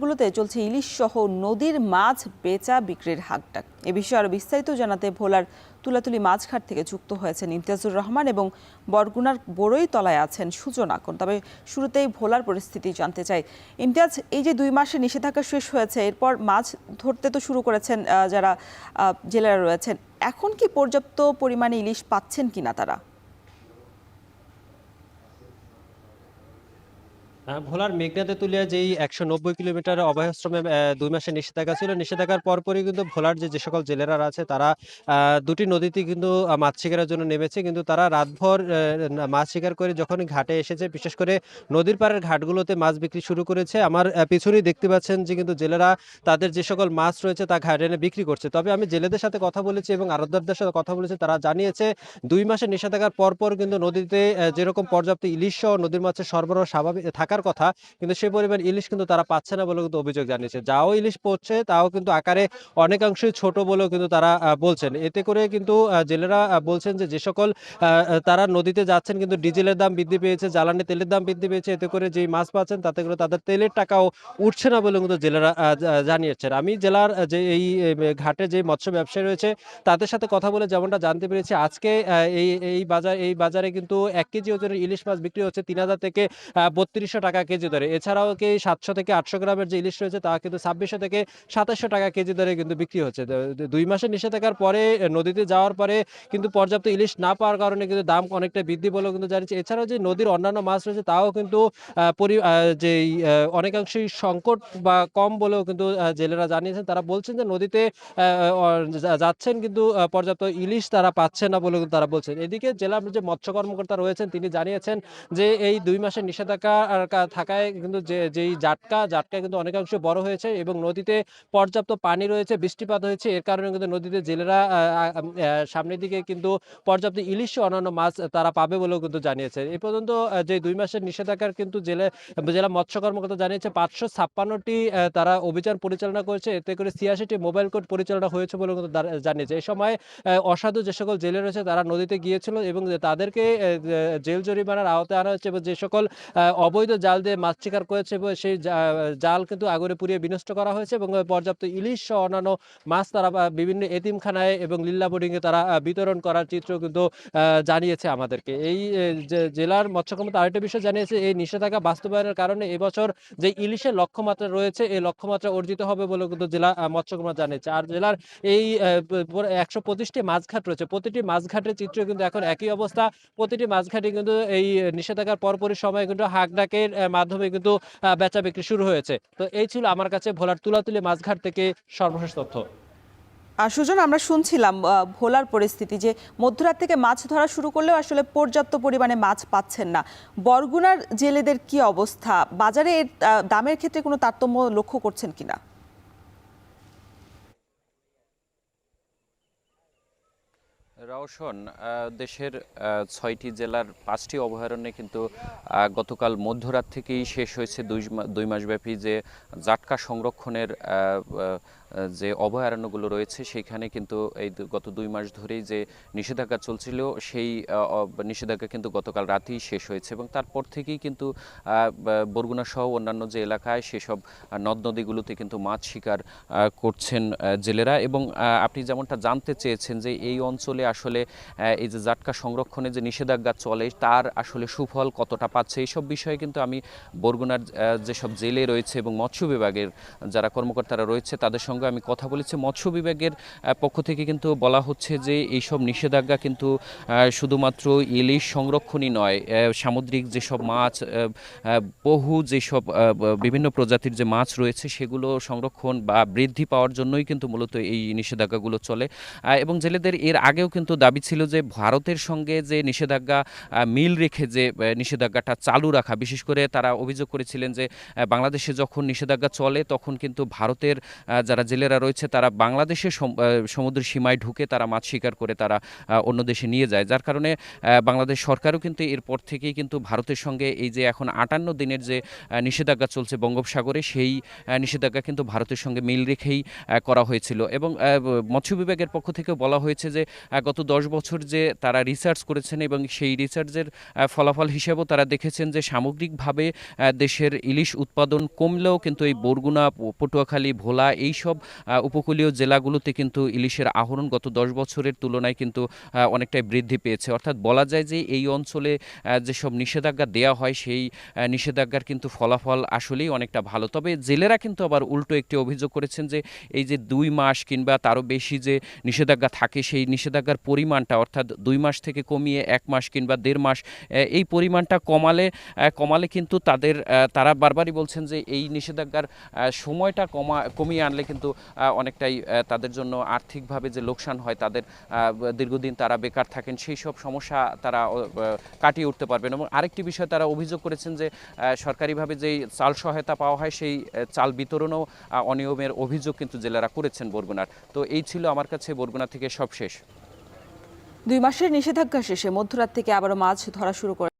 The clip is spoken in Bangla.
গুলোতে চলছে ইলিশ সহ নদীর মাছ বেচা বিক্রির হাকডাক। এ বিষয়ে আরো বিস্তারিত জানাতে ভোলার তুলাতুলি মাছঘাট থেকে যুক্ত হয়েছেন ইমতিয়াজুর রহমান এবং বরগুনার বড়ইতলায় আছেন সুজন আকন। তবে শুরুতেই ভোলার পরিস্থিতি জানতে চাই। ইমতিয়াজ, এই যে 2 মাসের নিষেধাজ্ঞা শেষ হয়েছে, এরপর মাছ ধরতে তো শুরু করেছেন যারা জেলেরা রয়েছেন, এখন কি পর্যাপ্ত পরিমাণে ইলিশ পাচ্ছেন কিনা তারা? ভোলার মেঘনা তেঁতুলিয়া যেই 190 কিলোমিটার অভয়াশ্রমে 2 মাসের নিষেধাজ্ঞা ছিল, নিষেধাজ্ঞার পরপরই কিন্তু ভোলার যে সকল জেলেরা আছে তারা দুটি নদীতে কিন্তু মাছ শিকারের জন্য নেমেছে। কিন্তু তারা রাতভর মাছ শিকার করে যখন ঘাটে এসেছে, বিশেষ করে নদীর পাড়ের ঘাটগুলোতে মাছ বিক্রি শুরু করেছে। আমার পিছনেই দেখতে পাচ্ছেন যে কিন্তু জেলেরা তাদের যে সকল মাছ রয়েছে তা ঘাটে এনে বিক্রি করছে। তবে আমি জেলেদের সাথে কথা বলেছি এবং আড়তদারদের সাথে কথা বলেছি, তারা জানিয়েছে 2 মাসের নিষেধাজ্ঞার পরপর কিন্তু নদীতে যেরকম পর্যাপ্ত ইলিশ সহ নদীর মাছের সরবরাহ স্বাভাবিক থাকার কথা, কিন্তু সেই পরিমাণ ইলিশ কিন্তু তারা পাচ্ছে না বলে কিন্তু অভিযোগ জানিয়েছে। যাও ইলিশ পড়ছে তাও কিন্তু আকারে অনেকাংশই ছোট বলেও কিন্তু তারা বলছেন। এতে করে কিন্তু জেলেরা বলছেন যে সকল তারা নদীতে যাচ্ছেন কিন্তু ডিজেলের দাম বৃদ্ধি পেয়েছে, জ্বালানি তেলের দাম বৃদ্ধি পেয়েছে। এতে করে যেই মাছ পাচ্ছেন তাতে করে তাদের তেলের টাকাও উঠছে না বলে কিন্তু জেলেরা জানিয়েছেন। আমি জেলার যে এই ঘাটে যে মৎস্য ব্যবসায়ী রয়েছে তাদের সাথে কথা বলে যেমনটা জানতে পেরেছি, আজকে এই বাজারে কিন্তু 1 কেজি ওজনের ইলিশ মাছ বিক্রি হচ্ছে 3000 থেকে 3200 টাকা কেজি দরে। এছাড়াও কি 700 থেকে 800 গ্রামের যে ইলিশ রয়েছে তা কিন্তু 2600 থেকে 2700 টাকা কেজি দরে কিন্তু বিক্রি হচ্ছে। 2 মাসের নিষেধাজ্ঞার পরে নদীতে যাওয়ার পরে কিন্তু পর্যাপ্ত ইলিশ না পাওয়ার কারণে কিন্তু দাম অনেকটা বৃদ্ধি বলেও কিন্তু জানিয়েছে। এছাড়াও যে নদীর অন্যান্য মাছ রয়েছে তাও কিন্তু যেই অনেকাংশেই সংকট বা কম বলেও কিন্তু জেলেরা জানিয়েছেন। তারা বলছেন যে নদীতে যাচ্ছেন কিন্তু পর্যাপ্ত ইলিশ তারা পাচ্ছেন না বলেও কিন্তু তারা বলছেন। এদিকে জেলার যে মৎস্য কর্মকর্তা রয়েছেন তিনি জানিয়েছেন যে এই 2 মাসের নিষেধাজ্ঞা থাকায় কিন্তু যেই জাটকা কিন্তু অনেকাংশে বড় হয়েছে এবং নদীতে পর্যাপ্ত পানি রয়েছে, বৃষ্টিপাত হয়েছে। এর কারণে কিন্তু নদীতে জেলেরা সামনের দিকে কিন্তু পর্যাপ্ত ইলিশ ও অন্যান্য মাছ তারা পাবে বলেও কিন্তু জানিয়েছে। এই পর্যন্ত যে 2 মাসের নিষেধাজ্ঞার কিন্তু জেলা মৎস্য কর্মকর্তা জানিয়েছে 556টি তারা অভিযান পরিচালনা করেছে। এতে করে 86টি মোবাইল কোর্ট পরিচালনা হয়েছে বলেও কিন্তু জানিয়েছে। এই সময় অসাধু যে সকল জেলে রয়েছে তারা নদীতে গিয়েছিল এবং তাদেরকে জেল জরিমানার আওতায় আনা হচ্ছে এবং যে সকল অবৈধ জাল দিয়ে মাছ শিকার করেছে এবং সেই জাল কিন্তু আগুনে পুড়িয়ে বিনষ্ট করা হয়েছে এবং পর্যাপ্ত ইলিশ সহ অন্যান্য মাছ তারা বিভিন্ন এতিমখানায় এবং লিল্লা বোর্ডিংয়ে তারা বিতরণ করার চিত্র কিন্তু জানিয়েছে আমাদেরকে। এই জেলার মৎস্য কর্মকর্তা আরেকটা বিষয় জানিয়েছে, এই নিষেধাজ্ঞা বাস্তবায়নের কারণে এবছর যে ইলিশের লক্ষ্যমাত্রা রয়েছে এই লক্ষ্যমাত্রা অর্জিত হবে বলে কিন্তু জেলা মৎস্য কর্মকর্তা জানিয়েছে। আর জেলার এই 125টি মাছঘাট রয়েছে, প্রতিটি মাছঘাটের চিত্র কিন্তু এখন একই অবস্থা। প্রতিটি মাছঘাটে কিন্তু এই নিষেধাজ্ঞার পরপরই সময় কিন্তু হাকডাকের মাধ্যমে কিন্তু বেচা বিক্রি শুরু হয়েছে। তো এই ছিল আমার কাছে ভোলার তুলাতুলি মাছঘাট থেকে সর্বশেষ তথ্য। সুজন, আমরা শুনছিলাম ভোলার পরিস্থিতি যে মধ্যরাত থেকে মাছ ধরা শুরু করলেও আসলে পর্যাপ্ত পরিমাণে মাছ পাচ্ছেন না। বরগুনার জেলেদের কি অবস্থা? বাজারে এর দামের ক্ষেত্রে কোনো তারতম্য লক্ষ্য করছেন কিনা? রওশন, দেশের 6টি জেলার 5টি অভয়ারণ্যে কিন্তু গতকাল মধ্যরাত থেকেই শেষ হয়েছে 2 মাসব্যাপী যে জাটকা সংরক্ষণের যে অভয়ারণ্যগুলো রয়েছে সেইখানে কিন্তু এই গত 2 মাস ধরেই যে নিষেধাজ্ঞা চলছিল সেই নিষেধাজ্ঞা কিন্তু গতকাল রাতেই শেষ হয়েছে এবং তারপর থেকেই কিন্তু বরগুনা সহ অন্যান্য যে এলাকায় সেসব নদ নদীগুলোতে কিন্তু মাছ শিকার করছেন জেলেরা। এবং আপনি যেমনটা জানতে চেয়েছেন যে এই অঞ্চলে আসলে এই যে জাটকা সংরক্ষণে যে নিষেধাজ্ঞা চলে তার আসলে সুফল কতটা পাচ্ছে এইসব বিষয়ে কিন্তু আমি বরগুনার যেসব জেলে রয়েছে এবং মৎস্য বিভাগের যারা কর্মকর্তারা রয়েছে তাদের সঙ্গে আমি কথা বলেছি। মৎস্য বিভাগের পক্ষ থেকে কিন্তু বলা হচ্ছে যে এইসব নিষেধাজ্ঞা কিন্তু শুধুমাত্র ইলিশ সংরক্ষণই নয়, সামুদ্রিক যেসব মাছ, বহু যেসব বিভিন্ন প্রজাতির যে মাছ রয়েছে সেগুলো সংরক্ষণ বা বৃদ্ধি পাওয়ার জন্যই কিন্তু মূলত এই নিষেধাজ্ঞাগুলো চলে। এবং জেলেদের এর আগেও কিন্তু দাবি ছিল যে ভারতের সঙ্গে যে নিষেধাজ্ঞা মিল রেখে যে নিষেধাজ্ঞাটা চালু রাখা। বিশেষ করে তারা অভিযোগ করেছিলেন যে বাংলাদেশে যখন নিষেধাজ্ঞা চলে তখন কিন্তু ভারতের যারা জেলেরা রয়েছে তারা বাংলাদেশের সমুদ্র সীমায় ঢুকে তারা মাছ শিকার করে তারা অন্য দেশে নিয়ে যায়, যার কারণে বাংলাদেশ সরকারও কিন্তু এরপর থেকেই কিন্তু ভারতের সঙ্গে এই যে এখন 58 দিনের যে নিষেধাজ্ঞা চলছে বঙ্গোপসাগরে, সেই নিষেধাজ্ঞা কিন্তু ভারতের সঙ্গে মিল রেখেই করা হয়েছিল। এবং মৎস্য বিভাগের পক্ষ থেকে বলা হয়েছে যে গত 10 বছর যে তারা রিসার্চ করেছেন এবং সেই রিসার্চের ফলাফল হিসেবেও তারা দেখেছেন যে সামগ্রিকভাবে দেশের ইলিশ উৎপাদন কমলেও কিন্তু এই বরগুনা, পটুয়াখালী, ভোলা এইসব উপকূলীয় জেলাগুলোতে কিন্তু ইলিশের আহরণ গত 10 বছরের তুলনায় কিন্তু অনেকটাই বৃদ্ধি পেয়েছে। অর্থাৎ বলা যায় যে এই অঞ্চলে যেসব নিষেধাজ্ঞা দেওয়া হয় সেই নিষেধাজ্ঞার কিন্তু ফলাফল আসলেই অনেকটা ভালো। তবে জেলেরা কিন্তু আবার উল্টো একটি অভিযোগ করেছেন যে এই যে 2 মাস কিংবা তারও বেশি যে নিষেধাজ্ঞা থাকে, সেই নিষেধাজ্ঞার পরিমাণটা অর্থাৎ 2 মাস থেকে কমিয়ে 1 মাস কিংবা 1.5 মাস এই পরিমাণটা কমালে কিন্তু তারা বারবারই বলছেন যে এই নিষেধাজ্ঞার সময়টা কমিয়ে আনলে কিন্তু অনেকটাই তাদের জন্য আর্থিকভাবে যে লোকসান হয়, তাদের দীর্ঘদিন তারা বেকার থাকেন, সেই সব সমস্যা তারা কাটিয়ে উঠতে পারবেন। এবং আরেকটি বিষয় তারা অভিযোগ করেছেন যে সরকারিভাবে যেই চাল সহায়তা পাওয়া হয় সেই চাল বিতরণও অনিয়মের অভিযোগ কিন্তু জেলেরা করেছেন বরগুনার। তো এই ছিল আমার কাছে বরগুনা থেকে সবশেষ। 2 মাসের নিষেধাজ্ঞা শেষে মধ্যরাত থেকে আবারও মাছ ধরা শুরু করে